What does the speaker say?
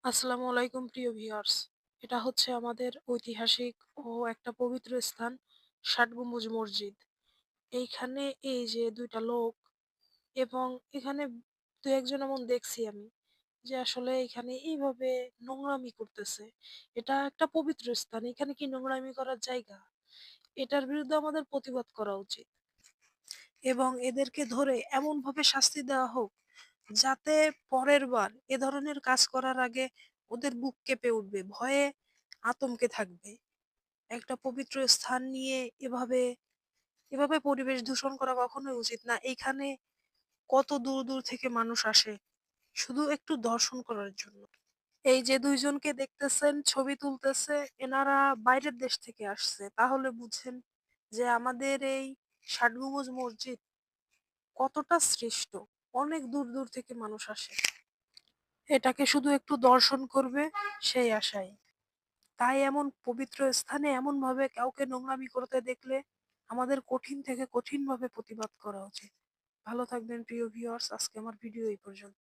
আসসালামু আলাইকুম প্রিয় ভিউয়ার্স। এটা হচ্ছে আমাদের ঐতিহাসিক ও একটা পবিত্র স্থান ষাট গম্বুজ মসজিদ। এইখানে এই যে ২ টা লোক এবং এখানে ২-১ জন এমন দেখছি আমি যে আসলে এখানে এইভাবে নোংরামি করতেছে। এটা একটা পবিত্র স্থান। এখানে কি নোংরামি করার জায়গা? এটার বিরুদ্ধে আমাদের প্রতিবাদ করা উচিত এবং এদেরকে ধরে এমনভাবে শাস্তি দেওয়া হোক যাতে পরের বার এ ধরনের কাজ করার আগে ওদের বুক কেঁপে উঠবে, ভয়ে আতঙ্কে থাকবে। একটা পবিত্র স্থান নিয়ে এভাবে পরিবেশ দূষণ করা কখনোই উচিত না। এইখানে কত দূর, দূর থেকে মানুষ আসে শুধু একটু দর্শন করার জন্য। এই যে ২ জনকে দেখতেছেন ছবি তুলতেছে, এনারা বাইরের দেশ থেকে আসছে। তাহলে বুঝেন যে আমাদের এই ষাট গম্বুজ মসজিদ কতটা শ্রেষ্ঠ। অনেক দূর, দূর থেকে মানুষ আসে। এটাকে শুধু একটু দর্শন করবে সেই আশায়। তাই এমন পবিত্র স্থানে এমনভাবে কাউকে নোংরামি করতে দেখলে আমাদের কঠিন থেকে কঠিনভাবে প্রতিবাদ করা উচিত। ভালো থাকবেন প্রিয় ভিউয়ার্স। আজকে আমার ভিডিও এই পর্যন্ত।